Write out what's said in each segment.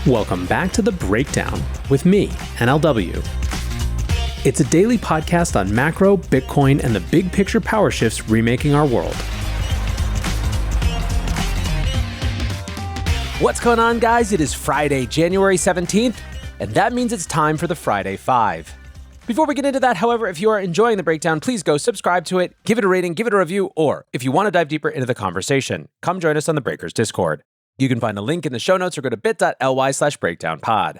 Welcome back to The Breakdown with me, NLW. It's a daily podcast on macro, Bitcoin, and the big picture power shifts remaking our world. What's going on, guys? It is Friday, January 17th, and that means it's time for the Friday Five. Before we get into that, however, if you are enjoying The Breakdown, please go subscribe to it, give it a rating, give it a review, or if you want to dive deeper into the conversation, come join us on the Breakers Discord. You can find a link in the show notes or go to bit.ly/breakdownpod.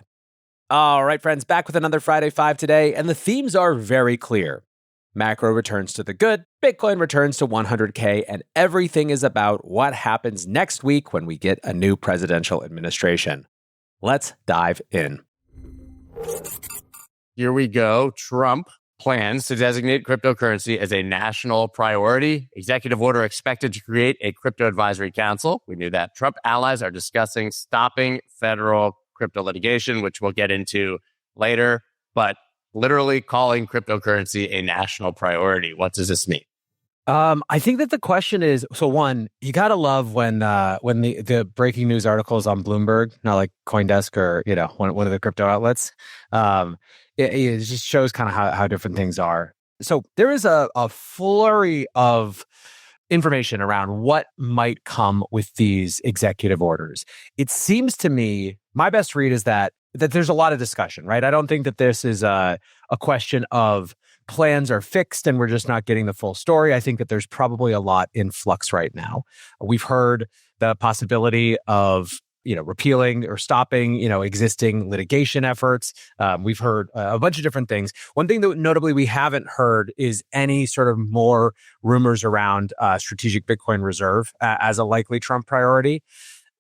All right, friends, back with another Friday Five today, and the themes are very clear. Macro returns to the good, Bitcoin returns to 100K, and everything is about what happens next week when we get a new presidential administration. Let's dive in. Here we go. Trump plans to designate cryptocurrency as a national priority. Executive order expected to create a crypto advisory council. We knew that. Trump allies are discussing stopping federal crypto litigation, which we'll get into later, but literally calling cryptocurrency a national priority. What does this mean? I think that the question is, so one, you gotta love when the breaking news articles on Bloomberg, not like CoinDesk or one of the crypto outlets, it just shows kind of how different things are. So there is a flurry of information around what might come with these executive orders. It seems to me, my best read is that there's a lot of discussion, right? I don't think that this is a question of plans are fixed and we're just not getting the full story. I think that there's probably a lot in flux right now. We've heard the possibility of repealing or stopping, existing litigation efforts. We've heard a bunch of different things. One thing that notably we haven't heard is any sort of more rumors around strategic Bitcoin reserve as a likely Trump priority.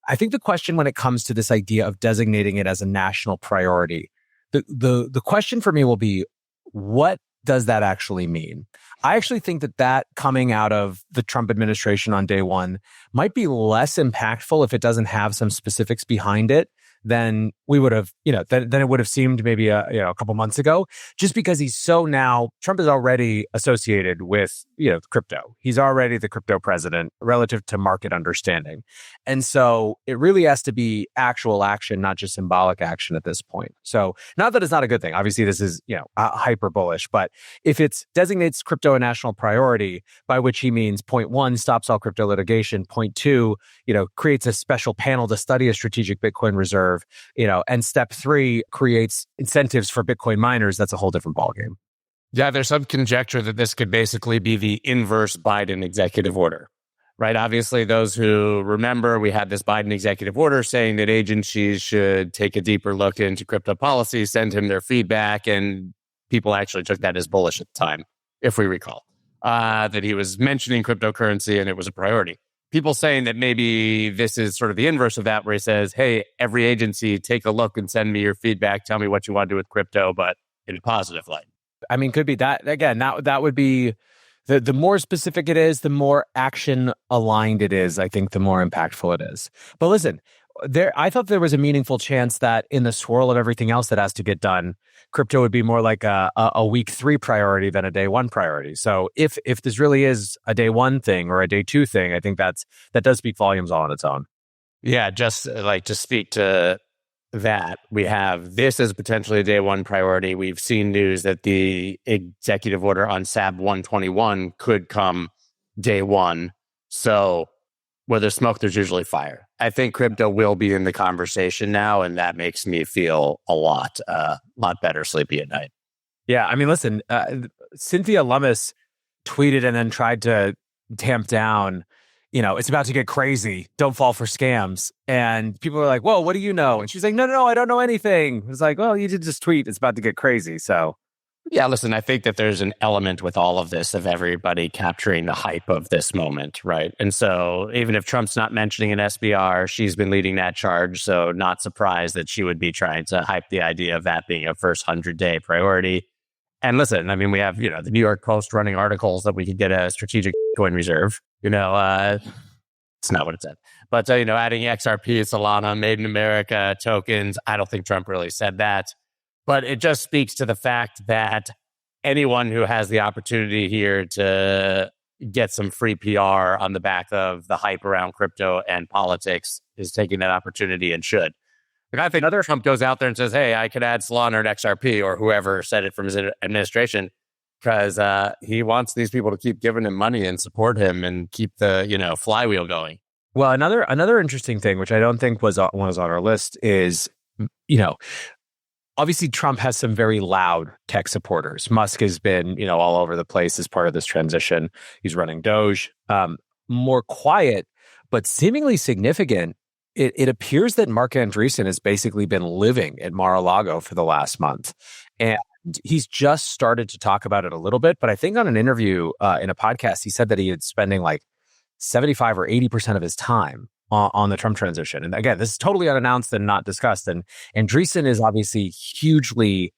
I think the question when it comes to this idea of designating it as a national priority, the question for me will be, what does that actually mean? I actually think that coming out of the Trump administration on day one might be less impactful if it doesn't have some specifics behind it than we would have, than it would have seemed maybe a couple months ago, just because Trump is already associated with, crypto. He's already the crypto president relative to market understanding. And so it really has to be actual action, not just symbolic action at this point. So not that it's not a good thing. Obviously, this is, hyper bullish, but if it designates crypto a national priority, by which he means point one, stops all crypto litigation, point two, creates a special panel to study a strategic Bitcoin reserve, and step three creates incentives for Bitcoin miners, that's a whole different ballgame. Yeah, there's some conjecture that this could basically be the inverse Biden executive order, right? Obviously, those who remember, we had this Biden executive order saying that agencies should take a deeper look into crypto policy, send him their feedback, and people actually took that as bullish at the time, if we recall, that he was mentioning cryptocurrency and it was a priority. People saying that maybe this is sort of the inverse of that, where he says, hey, every agency, take a look and send me your feedback. Tell me what you want to do with crypto, but in a positive light. I mean, could be that. Again, that would be, the more specific it is, the more action aligned it is, I think the more impactful it is. But listen, I thought there was a meaningful chance that in the swirl of everything else that has to get done, crypto would be more like a week 3 priority than a day 1 priority. So if this really is a day 1 thing or a day 2 thing, I think that does speak volumes all on its own. Yeah, just like to speak to that, we have this as potentially a day 1 priority. We've seen news that the executive order on SAB 121 could come day 1. So where there's smoke, there's usually fire. I think crypto will be in the conversation now, and that makes me feel a lot better sleepy at night. Yeah, I mean, listen, Cynthia Lummis tweeted and then tried to tamp down, it's about to get crazy. Don't fall for scams. And people were like, whoa, what do you know? And she's like, no, I don't know anything. It's like, well, you did just tweet. It's about to get crazy. So yeah, listen, I think that there's an element with all of this of everybody capturing the hype of this moment, right? And so even if Trump's not mentioning an SBR, she's been leading that charge. So not surprised that she would be trying to hype the idea of that being a first 100-day priority. And listen, I mean, we have, the New York Post running articles that we could get a strategic Bitcoin reserve. It's not what it said. But, adding XRP, Solana, Made in America tokens, I don't think Trump really said that. But it just speaks to the fact that anyone who has the opportunity here to get some free PR on the back of the hype around crypto and politics is taking that opportunity and should. Like, I think another Trump goes out there and says, hey, I could add Solana and XRP, or whoever said it from his administration, because he wants these people to keep giving him money and support him and keep the, flywheel going. Well, another interesting thing, which I don't think was on our list, is, obviously Trump has some very loud tech supporters. Musk has been, all over the place as part of this transition. He's running Doge. More quiet, but seemingly significant. It appears that Mark Andreessen has basically been living at Mar-a-Lago for the last month. And he's just started to talk about it a little bit. But I think on an interview in a podcast, he said that he had spending like 75 or 80% of his time on the Trump transition. And again, this is totally unannounced and not discussed. And Andreessen is obviously hugely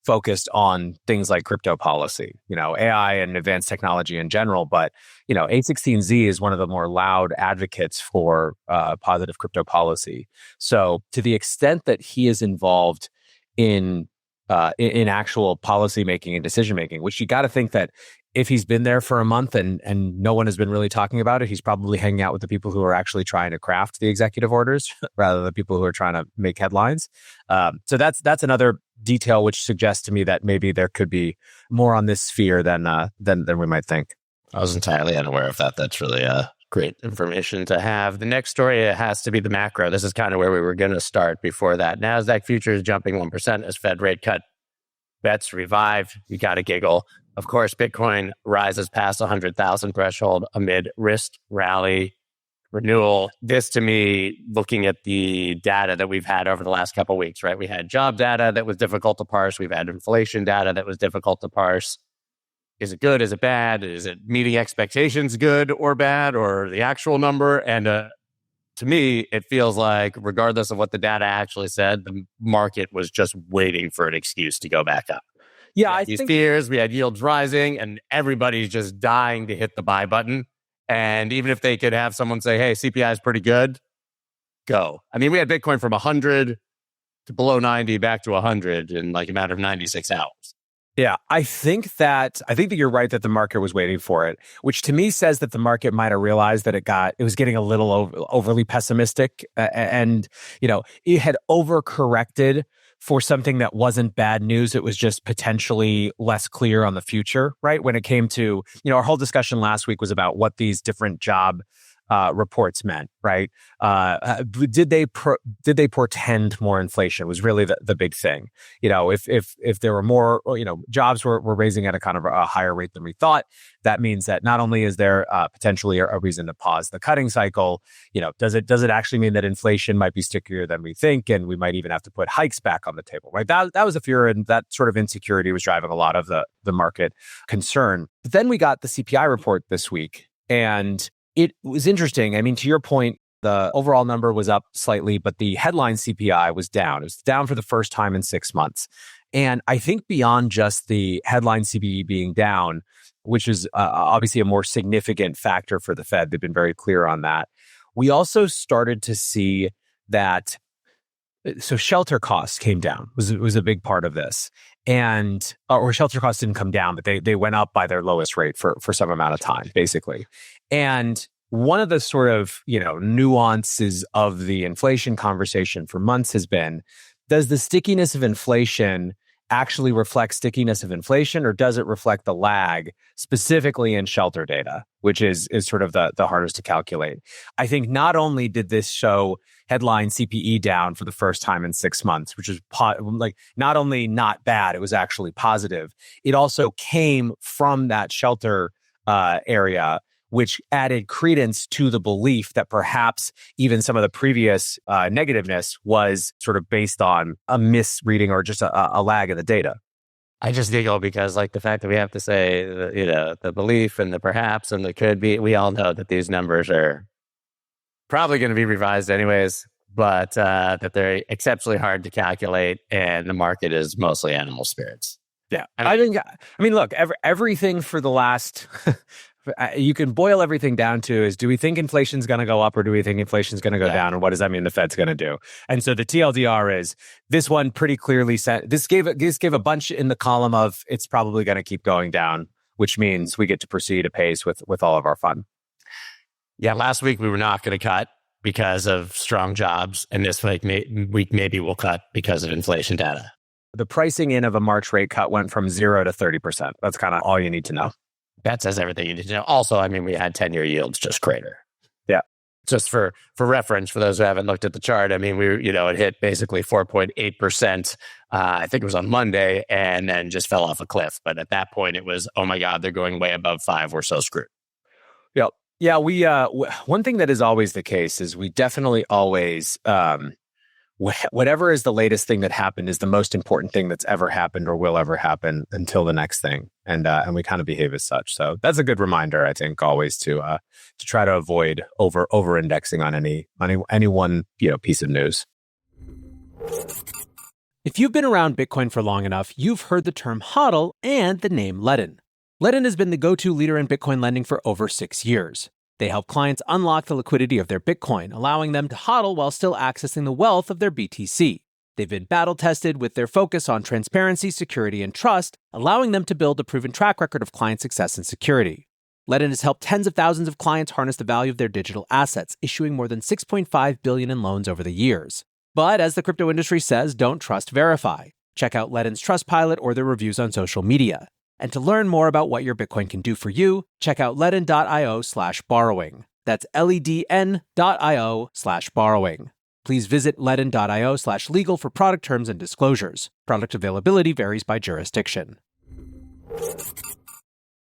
focused on things like crypto policy, AI and advanced technology in general. But, A16Z is one of the more loud advocates for positive crypto policy. So to the extent that he is involved in actual policy making and decision making, which you got to think that if he's been there for a month and no one has been really talking about it, he's probably hanging out with the people who are actually trying to craft the executive orders rather than the people who are trying to make headlines. So that's another detail which suggests to me that maybe there could be more on this sphere than we might think. I was entirely unaware of that. That's really great information to have. The next story has to be the macro. This is kind of where we were going to start before that. NASDAQ futures jumping 1% as Fed rate cut bets revived. You got to giggle. Of course, Bitcoin rises past 100,000 threshold amid risk rally renewal. This, to me, looking at the data that we've had over the last couple of weeks, right? We had job data that was difficult to parse. We've had inflation data that was difficult to parse. Is it good? Is it bad? Is it meeting expectations good or bad, or the actual number? And to me, it feels like regardless of what the data actually said, the market was just waiting for an excuse to go back up. Yeah, I these think fears, we had yields rising, and everybody's just dying to hit the buy button. And even if they could have someone say, hey, CPI is pretty good, go. I mean, we had Bitcoin from 100 to below 90 back to 100 in like a matter of 96 hours. Yeah, I think that you're right that the market was waiting for it, which to me says that the market might have realized that it was getting a little overly pessimistic, and it had overcorrected for something that wasn't bad news. It was just potentially less clear on the future, right? When it came to, our whole discussion last week was about what these different job reports meant, right? Did they portend more inflation was really the big thing. If there were more, jobs were raising at a kind of a higher rate than we thought, that means that not only is there potentially a reason to pause the cutting cycle, does it actually mean that inflation might be stickier than we think, and we might even have to put hikes back on the table, right? That was a fear, and that sort of insecurity was driving a lot of the market concern. But then we got the CPI report this week, and it was interesting. I mean, to your point, the overall number was up slightly, but the headline CPI was down. It was down for the first time in 6 months. And I think beyond just the headline CPI being down, which is obviously a more significant factor for the Fed, they've been very clear on that. We also started to see that, so shelter costs came down, was a big part of this. And, or shelter costs didn't come down, but they went up by their lowest rate for some amount of time, basically. And one of the sort of, nuances of the inflation conversation for months has been, does the stickiness of inflation actually reflect stickiness of inflation, or does it reflect the lag specifically in shelter data, which is sort of the hardest to calculate? I think not only did this show headline CPE down for the first time in 6 months, which is not only not bad, it was actually positive. It also came from that shelter area, which added credence to the belief that perhaps even some of the previous negativeness was sort of based on a misreading or just a lag in the data. I just giggle because the fact that we have to say, the belief and the perhaps and the could be, we all know that these numbers are probably going to be revised anyways, but that they're exceptionally hard to calculate, and the market is mostly animal spirits. Yeah. I mean, look, everything for the last... you can boil everything down to is, do we think inflation's going to go up, or do we think inflation's going to go down? And what does that mean the Fed's going to do? And so the TLDR is, this one pretty clearly said, this gave a bunch in the column of it's probably going to keep going down, which means we get to proceed apace with all of our fun. Yeah, last week we were not going to cut. because of strong jobs, and this week maybe we'll cut because of inflation data. The pricing in of a March rate cut went from 0 to 30%. That's kind of all you need to know. That says everything you need to know. Also, I mean, we had 10-year yields just crater. Yeah. Just for reference, for those who haven't looked at the chart, I mean, it hit basically 4.8%. I think it was on Monday, and then just fell off a cliff. But at that point, it was, oh my God, they're going way above 5. We're so screwed. Yep. Yeah, we one thing that is always the case is we definitely always whatever is the latest thing that happened is the most important thing that's ever happened or will ever happen until the next thing, and we kind of behave as such. So that's a good reminder, I think, always to try to avoid over indexing on any one piece of news. If you've been around Bitcoin for long enough, you've heard the term HODL and the name Ledn. Ledn has been the go-to leader in Bitcoin lending for over 6 years. They help clients unlock the liquidity of their Bitcoin, allowing them to HODL while still accessing the wealth of their BTC. They've been battle-tested with their focus on transparency, security, and trust, allowing them to build a proven track record of client success and security. Ledn has helped tens of thousands of clients harness the value of their digital assets, issuing more than $6.5 billion in loans over the years. But as the crypto industry says, don't trust, verify. Check out Ledn's Trustpilot or their reviews on social media. And to learn more about what your Bitcoin can do for you, check out ledn.io/borrowing. That's ledn.io/borrowing. Please visit ledn.io/legal for product terms and disclosures. Product availability varies by jurisdiction.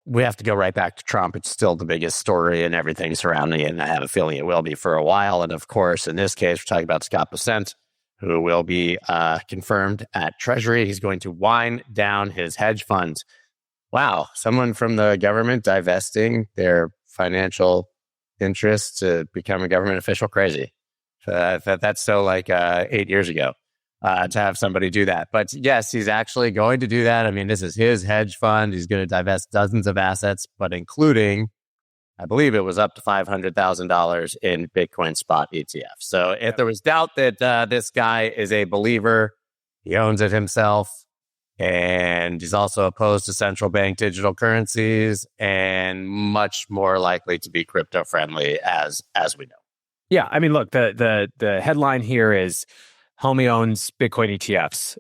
We have to go right back to Trump. It's still the biggest story and everything surrounding it, and I have a feeling it will be for a while. And of course, in this case, we're talking about Scott Melker, who will be confirmed at Treasury. He's going to wind down his hedge funds. Wow, someone from the government divesting their financial interests to become a government official? Crazy. That's so like 8 years ago to have somebody do that. But yes, he's actually going to do that. I mean, this is his hedge fund. He's going to divest dozens of assets, but including, I believe it was up to $500,000 in Bitcoin spot ETF. So if there was doubt that this guy is a believer, he owns it himself. And he's also opposed to central bank digital currencies and much more likely to be crypto friendly as we know. Yeah, I mean, look, the headline here is homie owns Bitcoin ETFs.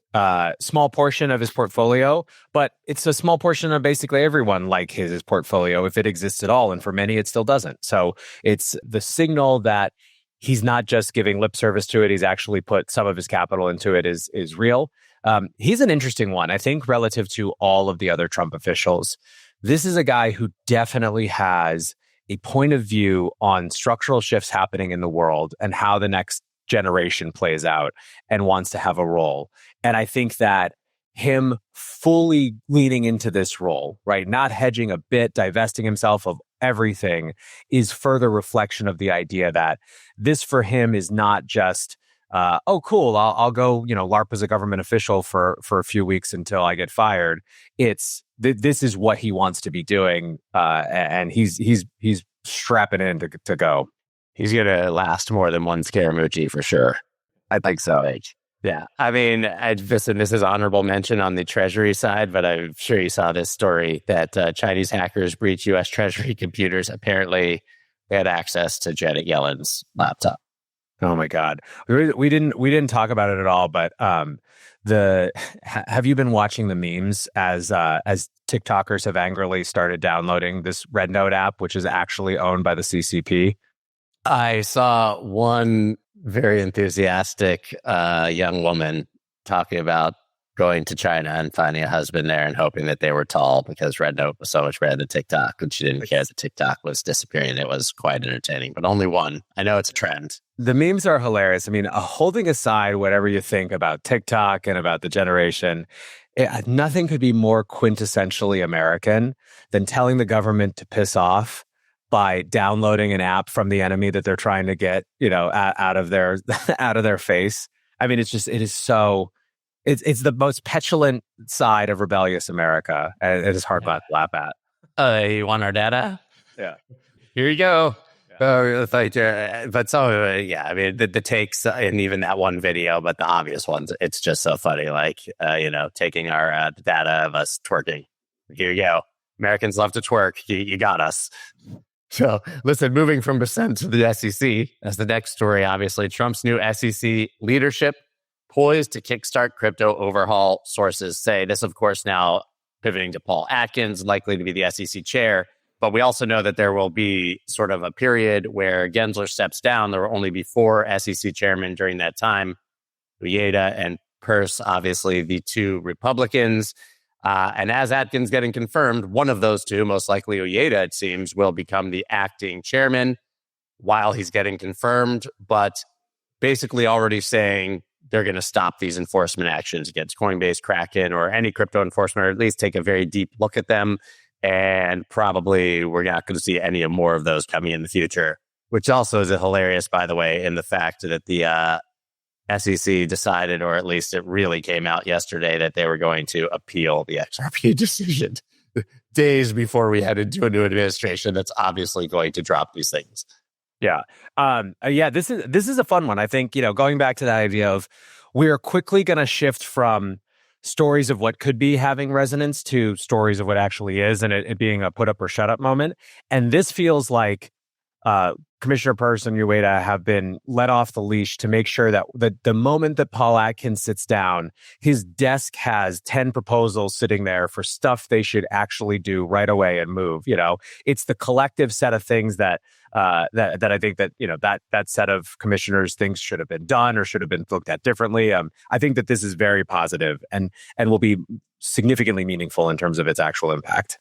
Small portion of his portfolio, but it's a small portion of basically everyone like his portfolio, if it exists at all. And for many, it still doesn't. So it's the signal that he's not just giving lip service to it. He's actually put some of his capital into it is real. He's an interesting one, I think, relative to all of the other Trump officials. This is a guy who definitely has a point of view on structural shifts happening in the world and how the next generation plays out and wants to have a role. And I think that him fully leaning into this role, right, not hedging a bit, divesting himself of everything, is further reflection of the idea that this for him is not just oh, cool, I'll go, LARP as a government official for a few weeks until I get fired. It's this is what he wants to be doing, and he's strapping in to go. He's gonna last more than one Scaramucci for sure. I think so. Yeah, I mean, this is honorable mention on the Treasury side, but I'm sure you saw this story that Chinese hackers breached U.S. Treasury computers. Apparently, they had access to Janet Yellen's laptop. Oh my God, we didn't talk about it at all. But have you been watching the memes as TikTokers have angrily started downloading this Red Note app, which is actually owned by the CCP? I saw one very enthusiastic young woman talking about going to China and finding a husband there and hoping that they were tall because Red Note was so much better than TikTok, and she didn't care that TikTok was disappearing. It was quite entertaining, but only one. I know it's a trend. The memes are hilarious. I mean, holding aside whatever you think about TikTok and about the generation, nothing could be more quintessentially American than telling the government to piss off by downloading an app from the enemy that they're trying to get, out of their face. I mean, it's the most petulant side of rebellious America. And it is hard not to laugh at. You want our data? Yeah. Here you go. Yeah. I mean, the takes and even that one video, but the obvious ones, it's just so funny. Like, taking our data of us twerking. Here you go. Americans love to twerk. You got us. So, listen, moving from percent to the SEC, as the next story, obviously, Trump's new SEC leadership poised to kickstart crypto overhaul, sources say. This, of course, now pivoting to Paul Atkins, likely to be the SEC chair. But we also know that there will be sort of a period where Gensler steps down. There will only be 4 SEC chairmen during that time. Uyeda and Peirce, obviously, the 2 Republicans. And as Atkins getting confirmed, one of those 2, most likely Uyeda, it seems, will become the acting chairman while he's getting confirmed, but basically already saying they're going to stop these enforcement actions against Coinbase, Kraken, or any crypto enforcement, or at least take a very deep look at them. And probably we're not going to see any more of those coming in the future, which also is hilarious, by the way, in the fact that the SEC decided, or at least it really came out yesterday, that they were going to appeal the XRP decision days before we head into a new administration that's obviously going to drop these things. Yeah. This is a fun one. I think, going back to that idea of we're quickly going to shift from stories of what could be having resonance to stories of what actually is, and it being a put up or shut up moment. And this feels like Commissioner Peirce and Uyeda have been let off the leash to make sure that the moment that Paul Atkins sits down, his desk has 10 proposals sitting there for stuff they should actually do right away and move. It's the collective set of things that I think that that set of commissioners thinks should have been done or should have been looked at differently. I think that this is very positive and will be significantly meaningful in terms of its actual impact.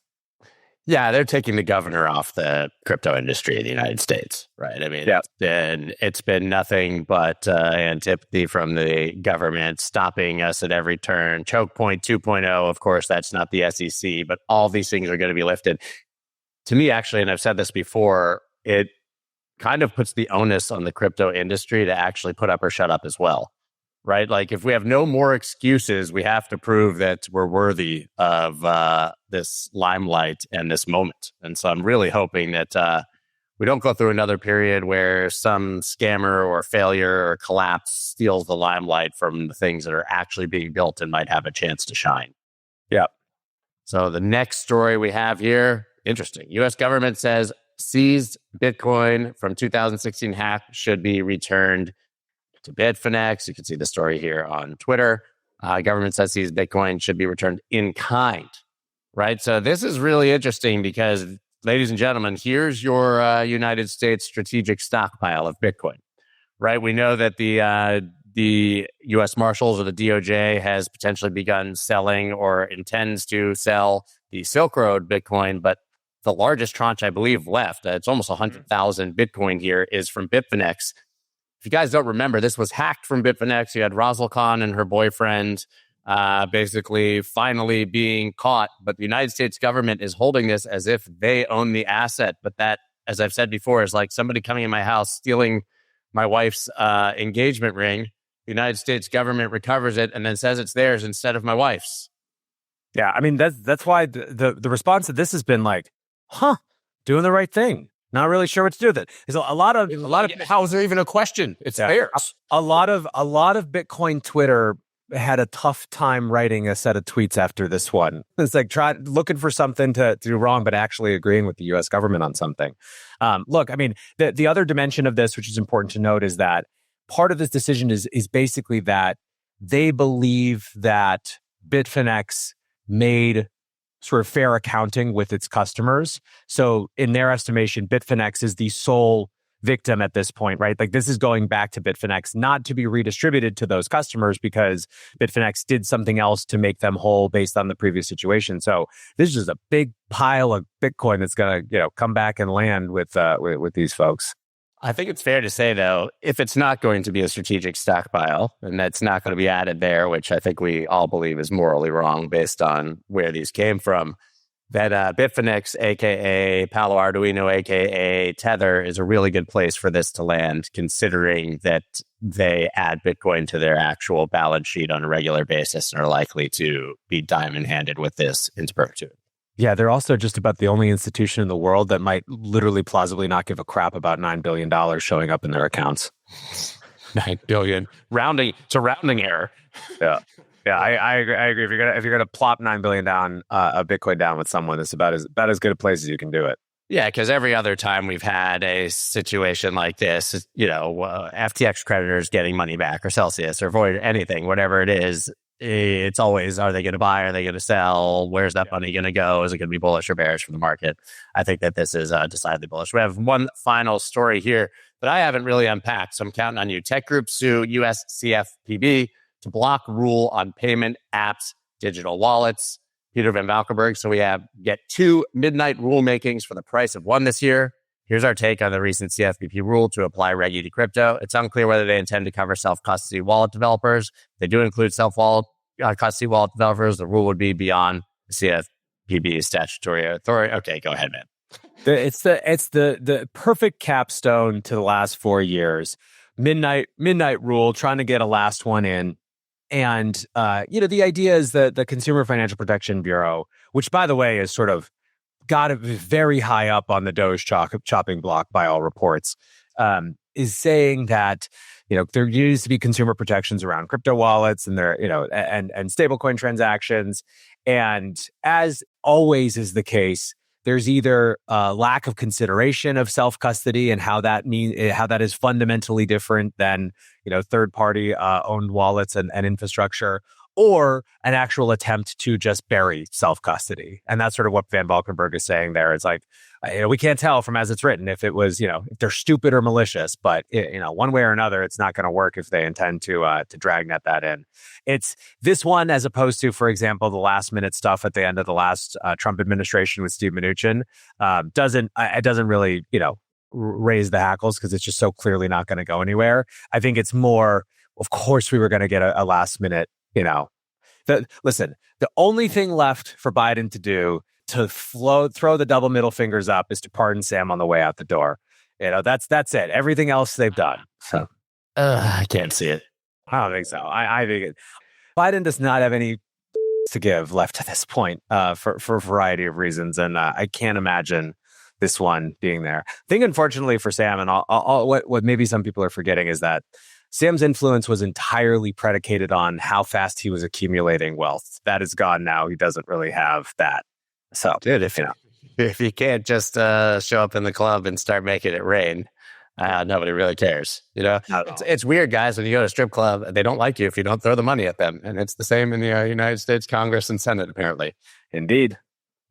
Yeah, they're taking the governor off the crypto industry in the United States, right? I mean, it's been nothing but antipathy from the government, stopping us at every turn. Choke point 2.0, of course, that's not the SEC, but all these things are going to be lifted. To me, actually, and I've said this before, it kind of puts the onus on the crypto industry to actually put up or shut up as well, right? Like, if we have no more excuses, we have to prove that we're worthy of this limelight and this moment. And so I'm really hoping that we don't go through another period where some scammer or failure or collapse steals the limelight from the things that are actually being built and might have a chance to shine. Yeah. So the next story we have here, interesting. U.S. government says seized Bitcoin from 2016 hack should be returned to Bitfinex. You can see the story here on Twitter. Government says seized Bitcoin should be returned in kind, right? So this is really interesting because, ladies and gentlemen, here's your United States strategic stockpile of Bitcoin, right? We know that the U.S. Marshals or the DOJ has potentially begun selling or intends to sell the Silk Road Bitcoin, but the largest tranche, I believe, left, it's almost 100,000 Bitcoin here, is from Bitfinex. If you guys don't remember, this was hacked from Bitfinex. You had Razel Khan and her boyfriend basically finally being caught. But the United States government is holding this as if they own the asset. But that, as I've said before, is like somebody coming in my house, stealing my wife's engagement ring. The United States government recovers it and then says it's theirs instead of my wife's. Yeah, I mean, that's why the response to this has been like, doing the right thing. Not really sure what to do with it. There's a lot of how is there even a question? It's theirs. A lot of Bitcoin Twitter had a tough time writing a set of tweets after this one. It's like looking for something to do wrong, but actually agreeing with the U.S. government on something. Look, I mean, the other dimension of this, which is important to note, is that part of this decision is basically that they believe that Bitfinex made sort of fair accounting with its customers. So in their estimation, Bitfinex is the sole victim at this point, right? Like, this is going back to Bitfinex, not to be redistributed to those customers because Bitfinex did something else to make them whole based on the previous situation. So this is just a big pile of Bitcoin that's going to, come back and land with these folks. I think it's fair to say, though, if it's not going to be a strategic stockpile, and that's not going to be added there, which I think we all believe is morally wrong based on where these came from, that Bitfinex, a.k.a. Palo Arduino, a.k.a. Tether, is a really good place for this to land, considering that they add Bitcoin to their actual balance sheet on a regular basis and are likely to be diamond-handed with this into perpetuity. Yeah, they're also just about the only institution in the world that might literally plausibly not give a crap about $9 billion showing up in their accounts. $9 billion. Rounding. It's a rounding error. Yeah. Yeah, I agree. If you're gonna plop $9 billion down, a Bitcoin down with someone, it's about as good a place as you can do it. Yeah, because every other time we've had a situation like this, FTX creditors getting money back, or Celsius, or Void, anything, whatever it is, it's always, are they going to buy? Are they going to sell? Where's that money going to go? Is it going to be bullish or bearish for the market? I think that this is decidedly bullish. We have one final story here that I haven't really unpacked, so I'm counting on you. Tech groups sue US CFPB to block rule on payment apps, digital wallets. Peter Van Valkenburg. So we get 2 midnight rulemakings for the price of one this year. Here's our take on the recent CFPB rule to apply Reg E to crypto. It's unclear whether they intend to cover self-custody wallet developers. If they do include self-custody wallet developers, the rule would be beyond the CFPB's statutory authority. Okay, go ahead, man. It's the perfect capstone to the last 4 years. Midnight rule, trying to get a last one in. And, the idea is that the Consumer Financial Protection Bureau, which, by the way, is sort of got to be very high up on the Doge chopping block by all reports, is saying that, there needs to be consumer protections around crypto wallets and and stablecoin transactions. And as always is the case, there's either a lack of consideration of self-custody and how that is fundamentally different than, third-party owned wallets and infrastructure, or an actual attempt to just bury self-custody. And that's sort of what Van Valkenburg is saying there. It's like, we can't tell from as it's written if it was, if they're stupid or malicious, but one way or another, it's not going to work if they intend to dragnet that in. It's this one as opposed to, for example, the last minute stuff at the end of the last Trump administration with Steve Mnuchin. It doesn't really, raise the hackles because it's just so clearly not going to go anywhere. I think it's more, of course, we were going to get a last minute, listen, the only thing left for Biden to do to throw the double middle fingers up is to pardon Sam on the way out the door. That's it. Everything else they've done. So I can't see it. I don't think so. I think Biden does not have any to give left at this point for a variety of reasons. And I can't imagine this one being there. I think, unfortunately for Sam, and what maybe some people are forgetting is that Sam's influence was entirely predicated on how fast he was accumulating wealth. That is gone now. He doesn't really have that. So, dude, if you can't just show up in the club and start making it rain, nobody really cares. It's weird, guys, when you go to a strip club, they don't like you if you don't throw the money at them. And it's the same in the United States Congress and Senate, apparently. Indeed.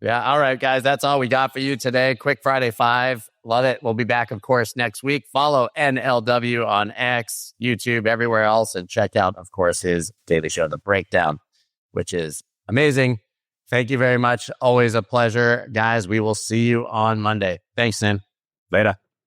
Yeah. All right, guys, that's all we got for you today. Quick Friday 5. Love it. We'll be back, of course, next week. Follow NLW on X, YouTube, everywhere else, and check out, of course, his daily show, The Breakdown, which is amazing. Thank you very much. Always a pleasure. Guys, we will see you on Monday. Thanks, Sin. Later.